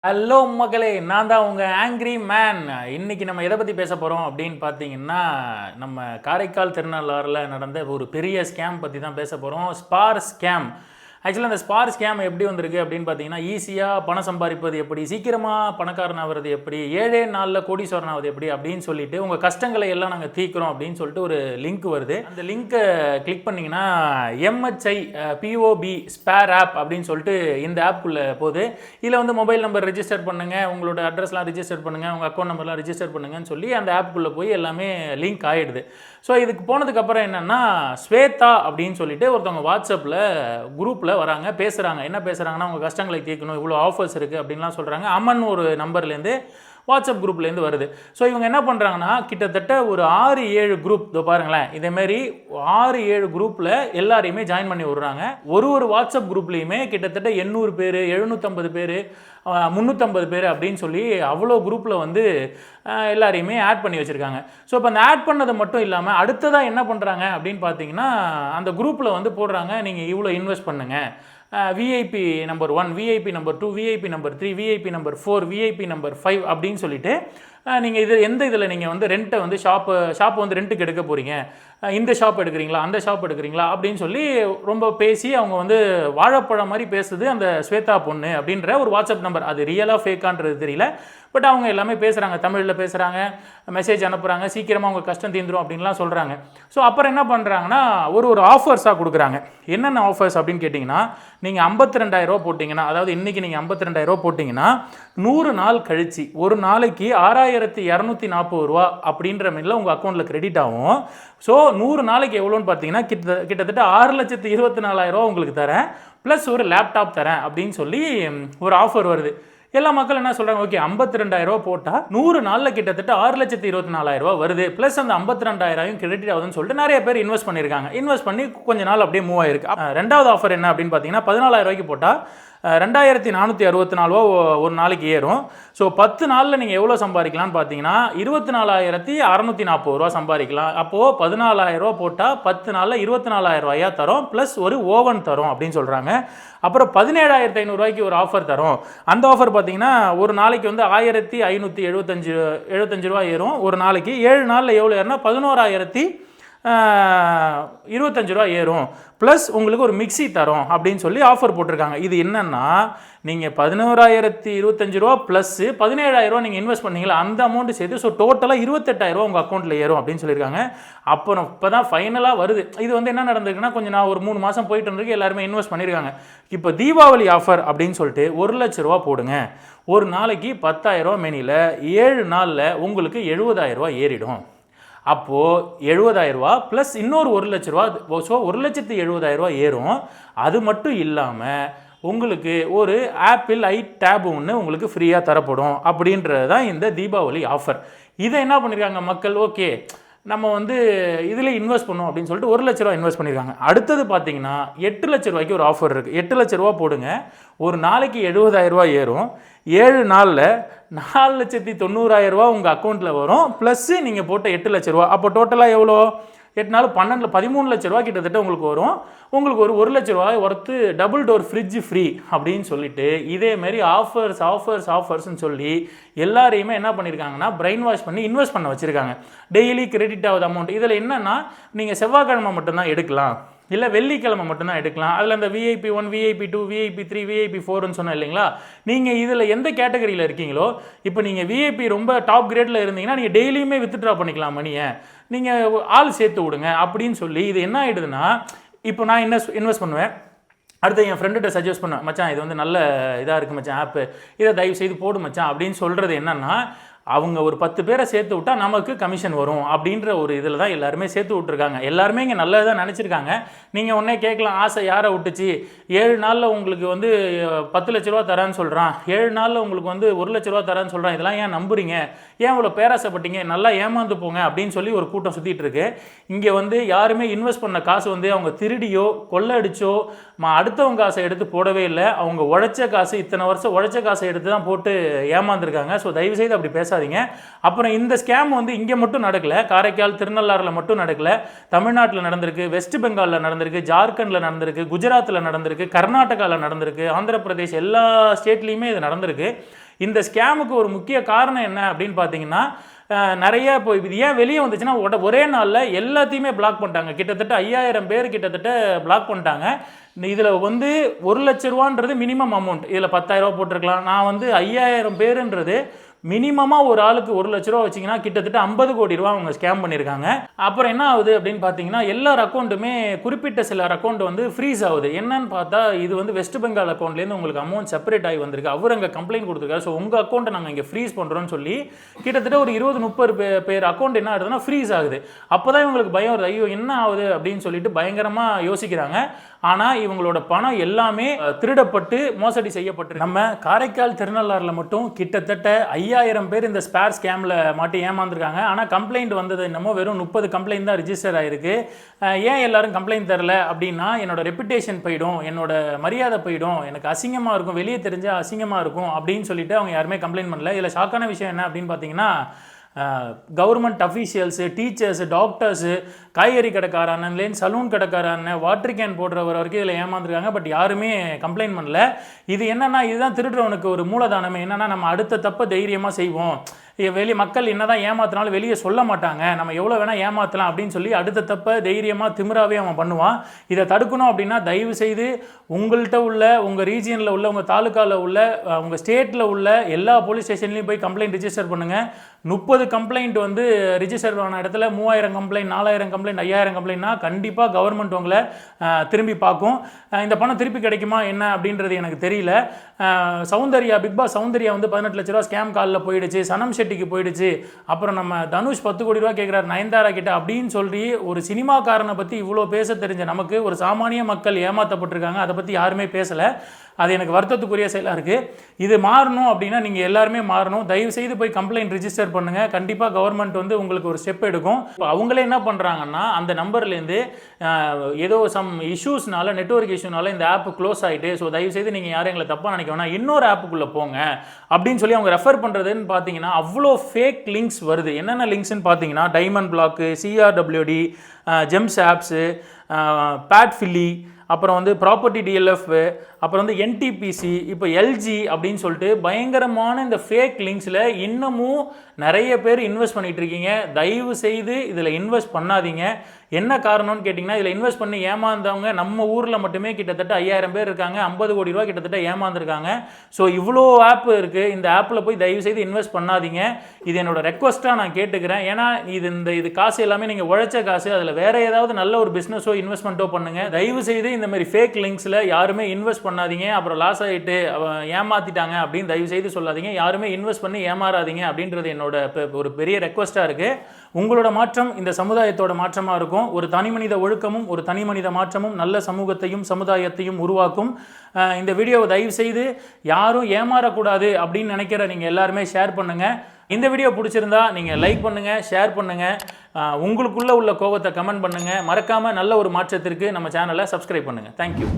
Hello மக்களே, நான் தான் உங்கள் ஆங்க்ரி மேன். இன்றைக்கி நம்ம எதை பற்றி பேச போகிறோம் அப்படின்னு பார்த்தீங்கன்னா, நம்ம காரைக்கால் திருநள்ளாறில் நடந்த ஒரு பெரிய ஸ்கேம் பற்றி தான் பேச போகிறோம். Spar scam. ஆக்சுவலாக அந்த ஸ்பார் ஸ்கேம் எப்படி வந்திருக்கு அப்படின்னு பார்த்தீங்கன்னா, ஈஸியாக பணம் சம்பாதிப்பது எப்படி, சீக்கிரமாக பணக்காரன் ஆகிறது எப்படி, 7 நாளில் கோடீஸ்வரன் ஆகுது எப்படி அப்படின்னு சொல்லிட்டு உங்கள் கஷ்டங்களை எல்லாம் நாங்கள் தீர்க்குறோம் அப்படின்னு சொல்லிட்டு ஒரு லிங்க் வருது. அந்த லிங்க்கை கிளிக் பண்ணிங்கன்னா MHI POB ஸ்பேர் ஆப் அப்படின்னு சொல்லிட்டு இந்த ஆப்புக்குள்ளே போகுது. இதில் வந்து மொபைல் நம்பர் ரிஜிஸ்டர் பண்ணுங்கள், உங்களோட அட்ரஸ்லாம் ரிஜிஸ்டர் பண்ணுங்கள், உங்கள் அக்கௌண்ட் நம்பர்லாம் ரிஜிஸ்டர் பண்ணுங்கன்னு சொல்லி அந்த ஆப்புக்குள்ளே போய் எல்லாமே லிங்க் ஆகிடுது. ஸோ இதுக்கு போனதுக்கப்புறம் என்னென்னா, ஸ்வேதா அப்படின்னு சொல்லிட்டு ஒருத்தவங்க வாட்ஸ்அப்பில் குரூப்பில் வராங்க, பேசுகிறாங்க. என்ன பேசுகிறாங்கன்னா, உங்கள் கஷ்டங்களை தீர்க்கணும், இவ்வளோ ஆஃபர்ஸ் இருக்குது அப்படின்லாம் சொல்கிறாங்க. அம்மன் ஒரு நம்பர்லேருந்து வாட்ஸ்அப் குரூப்லேருந்து வருது. ஸோ இவங்க என்ன பண்ணுறாங்கன்னா, கிட்டத்தட்ட ஒரு 6-7 குரூப், இதோ பாருங்களேன், இதேமாரி 6-7 குரூப்பில் எல்லாரையுமே ஜாயின் பண்ணி விடுறாங்க. ஒரு வாட்ஸ்அப் குரூப்லேயுமே கிட்டத்தட்ட 800 பேர், 750 பேர், 350 பேர் அப்படின்னு சொல்லி அவ்வளோ குரூப்பில் வந்து எல்லாரையுமே ஆட் பண்ணி வச்சுருக்காங்க. ஸோ இப்போ அந்த ஆட் பண்ணது மட்டும் இல்லாமல் அடுத்ததாக என்ன பண்ணுறாங்க அப்படின்னு பார்த்தீங்கன்னா, அந்த குரூப்பில் வந்து போடுறாங்க, நீங்கள் இவ்வளோ இன்வெஸ்ட் பண்ணுங்கள், VIP number 1, VIP number 2, VIP number 3, VIP number 4, VIP number 5 அப்படின்னு சொல்லிட்டு நீங்கள் எந்த இதில் நீங்கள் வந்து ரெண்ட்டை வந்து ஷாப்பு வந்து ரெண்ட்டுக்கு எடுக்க போகிறீங்க, இந்த ஷாப் எடுக்கிறீங்களா, அந்த ஷாப் எடுக்கிறீங்களா அப்படின்னு சொல்லி ரொம்ப பேசி அவங்க வந்து வாழைப்பழம் மாதிரி பேசுது அந்த ஸ்வேதா பொண்ணு அப்படின்ற ஒரு வாட்ஸ்அப் நம்பர். அது ரியலாக ஃபேக்கான்றது தெரியல, பட் அவங்க எல்லாமே பேசுகிறாங்க, தமிழில் பேசுகிறாங்க, மெசேஜ் அனுப்புகிறாங்க, சீக்கிரமாக அவங்க கஷ்டம் தீந்துரும் அப்படின்லாம் சொல்கிறாங்க. ஸோ அப்புறம் என்ன பண்ணுறாங்கன்னா, ஒரு ஆஃபர்ஸாக கொடுக்குறாங்க. என்னென்ன ஆஃபர்ஸ் அப்படின்னு கேட்டிங்கன்னா, நீங்கள் 52,000 போட்டிங்கன்னா, அதாவது இன்றைக்கி நீங்கள் 52,000 போட்டிங்கன்னா 100 நாள் கழிச்சு ஒரு நாளைக்கு 6,240 ரூபா அப்படின்ற மாதிரில உங்கள் அக்கௌண்ட்டில் கிரெடிட் ஆகும். ஸோ 100 நாளைக்கு எவ்வளோன்னு பார்த்தீங்கன்னா, கிட்டத்தட்ட 6,24,000 உங்களுக்கு தரேன், ப்ளஸ் ஒரு லேப்டாப் தரேன் அப்படின்னு சொல்லி ஒரு ஆஃபர் வருது. எல்லா மக்கள் என்ன சொல்கிறாங்க, ஓகே 52,000 போட்டால் 100 நாளில் கிட்டத்தட்ட 6,24,000 வருது, ப்ளஸ் அந்த 52,000 கிரெடிட் ஆகுதுன்னு சொல்லிட்டு நிறைய பேர் இன்வெஸ்ட் பண்ணியிருக்காங்க. இன்வெஸ்ட் பண்ணி கொஞ்ச நாள் அப்படியே மூவ் ஆயிருக்கு. ரெண்டாவது ஆஃபர் என்ன அப்படின்னு பார்த்தீங்கன்னா, 14,000 போட்டால் 2,464 ஒரு நாளைக்கு ஏறும். ஸோ 10 நாளில் நீங்கள் எவ்வளோ சம்பாதிக்கலாம்னு பார்த்தீங்கன்னா 24,640 சம்பாதிக்கலாம். அப்போது 14,000 போட்டால் 10 நாளில் 24,000 தரும், ப்ளஸ் ஒரு ஓவன் தரும் அப்படின்னு சொல்கிறாங்க. அப்புறம் 17,500 ஒரு ஆஃபர் தரும். அந்த ஆஃபர் பார்த்தீங்கன்னா ஒரு நாளைக்கு வந்து 1,575 ரூபா ஏறும் ஒரு நாளைக்கு. 7 நாளில் எவ்வளோ ஏறுனா 11,025 ரூபா ஏறும், ப்ளஸ் உங்களுக்கு ஒரு மிக்சி தரும் அப்படின்னு சொல்லி ஆஃபர் போட்டிருக்காங்க. இது என்னென்னா, நீங்கள் 11,025 ரூபா ப்ளஸ் 17,000 நீங்கள் இன்வெஸ்ட் பண்ணீங்களா, அந்த அமௌண்ட்டு சேர்த்து ஸோ டோட்டலாக 28,000 உங்கள் அக்கௌண்ட்டில் ஏறும் அப்படின்னு சொல்லியிருக்காங்க. அப்புறம் இப்போ தான் ஃபைனலாக வருது. இது வந்து என்ன நடந்திருக்குன்னா, கொஞ்சம் நான் ஒரு 3 மாதம் போயிட்டு இருந்திருக்கு, எல்லாருமே இன்வெஸ்ட் பண்ணியிருக்காங்க. இப்போ தீபாவளி ஆஃபர் அப்படின்னு சொல்லிட்டு 1,00,000 ரூபா போடுங்க, ஒரு நாளைக்கு 10,000 மெனியில் 7 நாளில் உங்களுக்கு 70,000 ஏறிடும். அப்போது 70,000 ப்ளஸ் இன்னொரு 1,00,000 ரூபா, ஸோ 1,70,000 ஏறும். அது மட்டும் இல்லாமல் உங்களுக்கு ஒரு ஆப்பிள் ஐ டேப் ஒன்று உங்களுக்கு ஃப்ரீயாக தரப்படும் அப்படின்றது தான் இந்த தீபாவளி ஆஃபர். இதை என்ன பண்ணியிருக்காங்க மக்கள், ஓகே நம்ம வந்து இதில் இன்வெஸ்ட் பண்ணோம் அப்படின்னு சொல்லிட்டு 1,00,000 ரூபா இன்வெஸ்ட் பண்ணியிருக்காங்க. அடுத்தது பார்த்தீங்கன்னா 8,00,000 ரூபாய்க்கு ஒரு ஆஃபர் இருக்குது. 8,00,000 ரூபா போடுங்க, ஒரு நாளைக்கு 70,000 ஏறும், 7 நாளில் 4,90,000 உங்கள் அக்கௌண்ட்டில் வரும், ப்ளஸ்ஸு நீங்கள் போட்ட 8,00,000 ரூபா. அப்போ டோட்டலாக எவ்வளோ, 8 நாள் 12, 13,00,000 ரூபா கிட்டத்தட்ட உங்களுக்கு வரும். உங்களுக்கு ஒரு 1,00,000 ரூபாய் worth double door fridge free அப்படின்னு சொல்லிட்டு இதேமாரி ஆஃபர்ஸ்ன்னு சொல்லி எல்லாரையுமே என்ன பண்ணியிருக்காங்கன்னா பிரெயின் வாஷ் பண்ணி இன்வெஸ்ட் பண்ண வச்சுருக்காங்க. டெய்லி கிரெடிட் ஆகுது அமௌண்ட். இதில் என்னென்னா, நீங்கள் செவ்வாய்க்கிழமை மட்டும்தான் எடுக்கலாம், இல்லை வெள்ளிக்கிழமை மட்டும்தான் எடுக்கலாம். அதில் அந்த விஐபி 1, விஐபி 2, விஐபி 3, விஐபி 4ன்னு சொன்னேன் இல்லைங்களா. நீங்கள் இதில் எந்த கேட்டகரியில் இருக்கீங்களோ, இப்போ நீங்கள் விஐபி ரொம்ப டாப் கிரேடில் இருந்தீங்கன்னா நீங்கள் டெய்லியுமே வித்ட்ரா பண்ணிக்கலாம் மணியை, நீங்கள் ஆள் சேர்த்து விடுங்க அப்படின்னு சொல்லி. இது என்ன ஆகிடுதுன்னா, இப்போ நான் இன்வெஸ்ட் பண்ணுவேன், அடுத்து என் ஃப்ரெண்டுகிட்ட சஜஸ்ட் பண்ணுவேன், மச்சான் இது வந்து நல்ல இதாக இருக்குது மச்சான் ஆப்பு, இதை தயவு செய்து போடு மச்சான் அப்படின்னு சொல்கிறது என்னென்னா, அவங்க ஒரு 10 பேரை சேர்த்து விட்டால் நமக்கு கமிஷன் வரும் அப்படின்ற ஒரு இதில் தான் எல்லாருமே சேர்த்து விட்ருக்காங்க. எல்லாருமே இங்கே நல்லதாக நினச்சிருக்காங்க. நீங்கள் ஒன்றே கேட்கலாம், ஆசை யாரை விட்டுச்சு, 7 நாளில் உங்களுக்கு வந்து 10,00,000 ரூபா தரான்னு சொல்கிறான், 7 நாளில் உங்களுக்கு வந்து 1,00,000 ரூபா தரான்னு சொல்கிறான், இதெல்லாம் ஏன் நம்புறீங்க, ஏன் இவ்வளோ பேராசைப்பட்டீங்க, நல்லா ஏமாந்து போங்க அப்படின்னு சொல்லி ஒரு கூட்டம் சுற்றிட்டு இருக்கு. இங்கே வந்து யாருமே இன்வெஸ்ட் பண்ண காசு வந்து அவங்க திருடியோ கொள்ளடிச்சோ அடுத்தவங்க காசை எடுத்து போடவே இல்லை. அவங்க உழைச்ச காசு, இத்தனை வருஷம் உழைச்ச காசை எடுத்து தான் போட்டு ஏமாந்துருக்காங்க. ஸோ தயவுசெய்து அப்படி பேசாதீங்க. அப்புறம் இந்த ஸ்கேம் வந்து இங்கே மட்டும் நடக்கல, காரைக்கால் திருநள்ளாறில் மட்டும் நடக்கல, தமிழ்நாட்டில் நடந்திருக்கு, வெஸ்ட் பெங்காலில் நடந்திருக்கு, ஜார்க்கண்டில் நடந்திருக்கு, குஜராத்தில் நடந்திருக்கு, கர்நாடகாவில் நடந்திருக்கு, ஆந்திர பிரதேஷ், எல்லா ஸ்டேட்லேயுமே இது நடந்திருக்கு. இந்த ஸ்கேமுக்கு ஒரு முக்கிய காரணம் என்ன அப்படின்னு பார்த்தீங்கன்னா, நிறைய இப்போ இது ஏன் வெளியே வந்துச்சுன்னா ஒரே நாளில் எல்லாத்தையுமே பிளாக் பண்ணிட்டாங்க. கிட்டத்தட்ட 5000 பேர் கிட்டத்தட்ட பிளாக் பண்ணிட்டாங்க. இதில் வந்து 1 லட்ச ரூபான்றது மினிமம் அமௌண்ட். இதில் 10,000 ரூபா போட்டிருக்கலாம். நான் வந்து 5000 பேருன்றது மினிமமாக ஒரு ஆளுக்கு 1 லட்ச ரூபா வச்சிங்கன்னா கிட்டத்தட்ட 50 கோடி ரூபா அவங்க ஸ்கேம் பண்ணியிருக்காங்க. அப்புறம் என்ன ஆகுது அப்படின்னு பார்த்தீங்கன்னா, எல்லார் அக்கௌண்ட்டுமே குறிப்பிட்ட சிலர் அக்கௌண்ட் வந்து ஃப்ரீஸ் ஆகுது. என்னன்னு பார்த்தா இது வந்து வெஸ்ட் பெங்கால் அக்கௌண்ட்லேருந்து உங்களுக்கு அமௌண்ட் செப்பரேட் ஆகி வந்திருக்கு. அவர் அங்கே கம்ப்ளைண்ட் கொடுத்துருக்காரு. ஸோ உங்கள் அக்கௌண்ட்டை நாங்கள் இங்கே ஃப்ரீஸ் பண்ணுறோன்னு சொல்லி கிட்டத்தட்ட ஒரு 20-30 பேர் அக்கௌண்ட் என்ன ஆகுதுன்னா ஃப்ரீஸ் ஆகுது. அப்போ தான் இவங்களுக்கு பயம் வருது, ஐயோ என்ன ஆகுது அப்படின்னு சொல்லிட்டு பயங்கரமாக யோசிக்கிறாங்க. ஆனால் இவங்களோட பணம் எல்லாமே திருடப்பட்டு மோசடி செய்யப்பட்டு, நம்ம காரைக்கால் திருநள்ளாறில் மட்டும் கிட்டத்தட்ட 5000 பேர் இந்த ஸ்பேர் ஸ்கேமில் மாட்டி ஏமாந்துருக்காங்க. ஆனால் கம்ப்ளைண்ட் வந்தது என்னமோ வெறும் 30 கம்ப்ளைண்ட் தான் ரிஜிஸ்டர் ஆகிருக்கு. ஏன் எல்லாரும் கம்ப்ளைண்ட் தரல அப்படின்னா, என்னோட ரெப்புடேஷன் போயிடும், என்னோட மரியாதை போயிடும், எனக்கு அசிங்கமாக இருக்கும், வெளியே தெரிஞ்சால் அசிங்கமாக இருக்கும் அப்படின்னு சொல்லிட்டு அவங்க யாருமே கம்ப்ளைண்ட் பண்ணல. இதில் ஷாக்கான விஷயம் என்ன அப்படின்னு பார்த்தீங்கன்னா, கவர்மெண்ட் அஃபீஷியல்ஸு, டீச்சர்ஸு, டாக்டர்ஸு, காய்கறி கடைக்காரன்லேருந்து சலூன் கடைக்காரன், வாட்டர் கேன் போடுறவர் வரைக்கும் இதில் ஏமாந்துருக்காங்க. பட் யாருமே கம்ப்ளைண்ட் பண்ணல. இது என்னென்னா, இதுதான் திருடுறவனுக்கு ஒரு மூலதானமே. என்னென்னா, நம்ம அடுத்த தப்பை தைரியமாக செய்வோம். மக்கள் என்னதான் ஏமாத்தினாலும் வெளியே சொல்ல மாட்டாங்க, நம்ம எவ்வளோ வேணால் ஏமாற்றலாம் அப்படின்னு சொல்லி அடுத்த தப்பை தைரியமாக திமிராவே அவன் பண்ணுவான். இதை தடுக்கணும் அப்படின்னா தயவு செய்து உங்கள்கிட்ட உள்ள, உங்கள் ரீஜியனில் உள்ள, உங்கள் தாலுக்காவில் உள்ள, உங்கள் ஸ்டேட்டில் உள்ள எல்லா போலீஸ் ஸ்டேஷன்லையும் போய் கம்ப்ளைண்ட் ரிஜிஸ்டர் பண்ணுங்கள். 30 கம்ப்ளைண்ட் வந்து ரிஜிஸ்டர் பண்ண இடத்துல 3000 கம்ப்ளைண்ட், 4000 கம்ப்ளைண்ட், 5000 கம்ப்ளைண்ட்னா கண்டிப்பாக கவர்மெண்ட் உங்களை திரும்பி பார்க்கும். இந்த பணம் திருப்பி கிடைக்குமா என்ன அப்படின்றது எனக்கு தெரியல. சௌந்தர்யா, பிக் பாஸ் சௌந்தர்யா வந்து 18 லட்ச ரூபா ஸ்கேம் காலில் போயிடுச்சு, சனம் ஷெட்டிக்கு போயிடுச்சு, அப்புறம் நம்ம தனுஷ் 10 கோடி ரூபா கேட்குறாரு நயன்தாரா கிட்ட அப்படின்னு சொல்லி ஒரு சினிமாக்காரனை பற்றி இவ்வளோ பேச தெரிஞ்ச நமக்கு ஒரு சாமானிய மக்கள் ஏமாற்றப்பட்டிருக்காங்க. அதை பற்றி யாருமே பேசலை. அது எனக்கு வருத்தத்துக்குரிய செயலாக இருக்குது. இது மாறணும் அப்படின்னா நீங்கள் எல்லாருமே மாறணும். தயவு செய்து போய் கம்ப்ளைண்ட் ரிஜிஸ்டர் பண்ணுங்கள். கண்டிப்பாக கவர்மெண்ட் வந்து உங்களுக்கு ஒரு ஸ்டெப் எடுக்கும். இப்போ அவங்களே என்ன பண்ணுறாங்கன்னா, அந்த நம்பர்லேருந்து ஏதோ சம் இஷ்யூஸ்னால, நெட்வொர்க் இஷ்யூனால இந்த ஆப் க்ளோஸ் ஆகிட்டு, ஸோ தயவு செய்து நீங்கள் யாரும் எங்களை தப்பாக நினைக்க வேணாம், இன்னொரு ஆப்புக்குள்ளே போங்க அப்படின்னு சொல்லி அவங்க ரெஃபர் பண்ணுறதுன்னு பார்த்தீங்கன்னா அவ்வளோ ஃபேக் லிங்க்ஸ் வருது. என்னென்ன லிங்க்ஸ்ன்னு பார்த்தீங்கன்னா, diamond block, CRWD, gems apps, பேட்ஃபில்லி, அப்புறம் வந்து ப்ராப்பர்ட்டி DLF, அப்புறம் வந்து NTPC, இப்போ LG அப்படின்னு சொல்லிட்டு பயங்கரமான இந்த ஃபேக் லிங்க்ஸில் இன்னமும் நிறைய பேர் இன்வெஸ்ட் பண்ணிகிட்டு இருக்கீங்க. தயவு செய்து இதில் இன்வெஸ்ட் பண்ணாதீங்க. என்ன காரணம்னு கேட்டிங்கன்னா, இதில் இன்வெஸ்ட் பண்ணி ஏமாந்தவங்க நம்ம ஊரில் மட்டுமே கிட்டத்தட்ட 5000 பேர் இருக்காங்க. 50 கோடி ரூபா கிட்டத்தட்ட ஏமாந்துருக்காங்க. ஸோ இவ்வளோ ஆப் இருக்குது. இந்த ஆப்பில் போய் தயவு செய்து இன்வெஸ்ட் பண்ணாதீங்க. இது என்னோட ரெக்வஸ்ட்டாக நான் கேட்டுக்கிறேன். ஏன்னா இது காசு எல்லாமே நீங்கள் உழைச்ச காசு. அதில் வேறு ஏதாவது நல்ல ஒரு பிஸ்னஸோ இன்வெஸ்ட்மெண்ட்டோ பண்ணுங்கள். தயவு செய்து இந்த மாதிரி ஃபேக் லிங்க்ஸில் யாருமே இன்வெஸ்ட் பண்ணாதீங்க. அப்புறம் லாஸ் ஆகிட்டு ஏமாற்றிட்டாங்க அப்படின்னு தயவு செய்து சொல்லாதீங்க. யாருமே இன்வெஸ்ட் பண்ணி ஏமாறாதீங்க அப்படின்றது என்னோட ஒரு பெரிய ரெக்வஸ்ட்டாக இருக்குது. உங்களோட மாற்றம் இந்த சமுதாயத்தோட மாற்றமாக இருக்கும். ஒரு தனி மனித ஒழுக்கமும் ஒரு தனி மனித மாற்றமும் நல்ல சமூகத்தையும் சமுதாயத்தையும் உருவாக்கும். இந்த வீடியோவை தயவு செய்து யாரும் ஏமாறக்கூடாது அப்படின்னு நினைக்கிற நீங்கள் எல்லாருமே ஷேர் பண்ணுங்கள். இந்த வீடியோ பிடிச்சிருந்தா நீங்கள் லைக் பண்ணுங்கள், ஷேர் பண்ணுங்கள், உங்களுக்குள்ளே உள்ள கோபத்தை கமெண்ட் பண்ணுங்கள். மறக்காமல் நல்ல ஒரு மாற்றத்திற்கு நம்ம சேனலை சப்ஸ்கிரைப் பண்ணுங்கள். தேங்க்யூ.